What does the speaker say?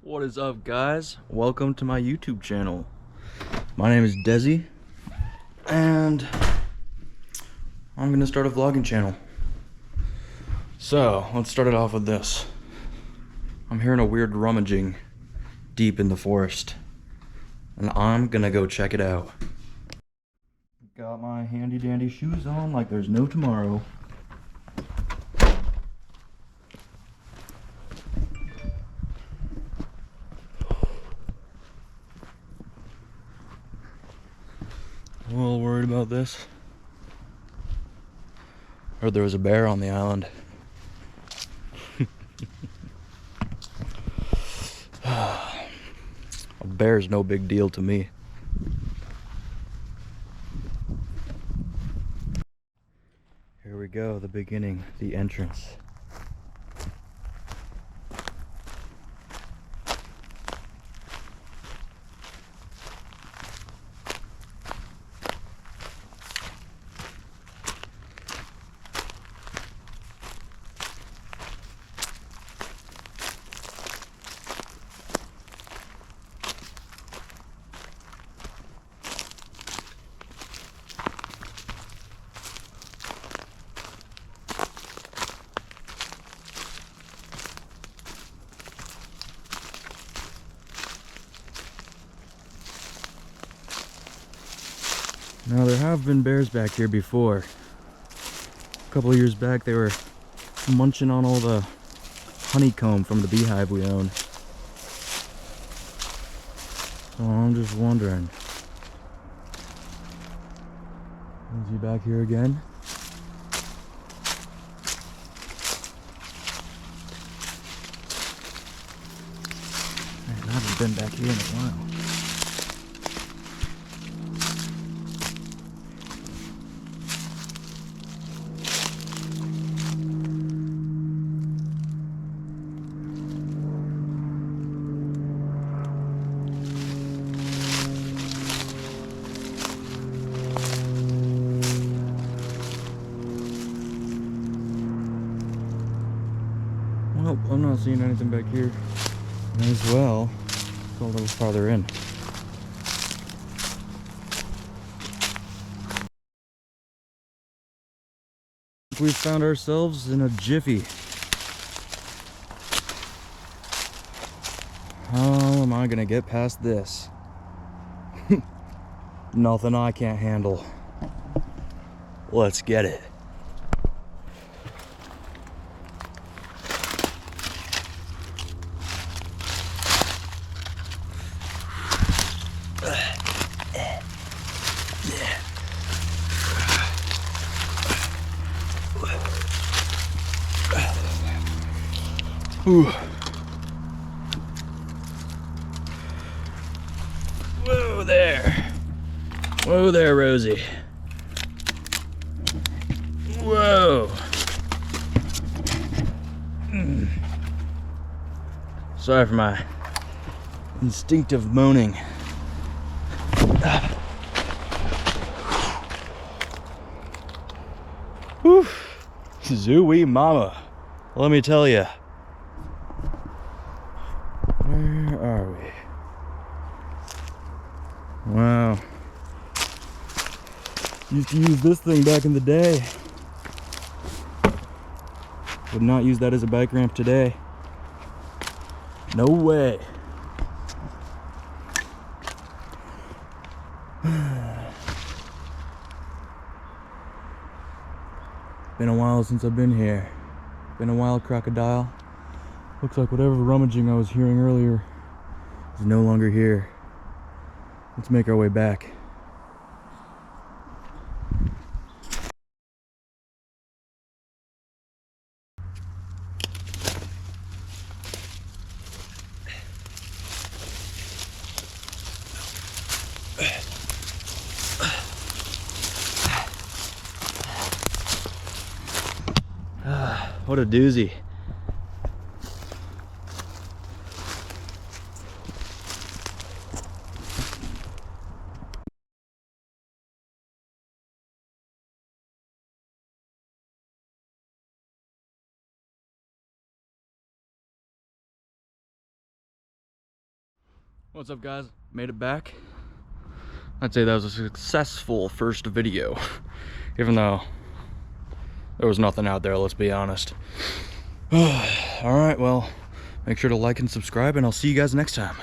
What is up, guys? Welcome to my YouTube channel. My name is Desi, and I'm gonna start a vlogging channel. So, let's start it off with this. I'm hearing a weird rummaging deep in the forest, and I'm gonna go check it out. Got my handy dandy shoes on like there's no tomorrow. A little worried about this. Heard there was a bear on the island. A bear's no big deal to me. Here we go, the beginning, the entrance. Now, there have been bears back here before. A couple of years back, they were munching on all the honeycomb from the beehive we own. So I'm just wondering, is he back here again? Man, I haven't been back here in a while. Well, I'm not seeing anything back here. May as well go a little farther in. We've found ourselves in a jiffy. How am I gonna get past this? Nothing I can't handle. Let's get it. Ooh. Whoa there. Whoa there, Rosie. Whoa. Sorry for my instinctive moaning. Whew. Zooey mama. Let me tell you. Where are we? Wow. Used to use this thing back in the day. Would not use that as a bike ramp today. No way. Been a while since I've been here. Been a while, crocodile. Looks like whatever rummaging I was hearing earlier is no longer here. Let's make our way back. What a doozy. What's up, guys? Made it back. I'd say that was a successful first video, even though there was nothing out there, let's be honest. Alright, well, make sure to like and subscribe, and I'll see you guys next time.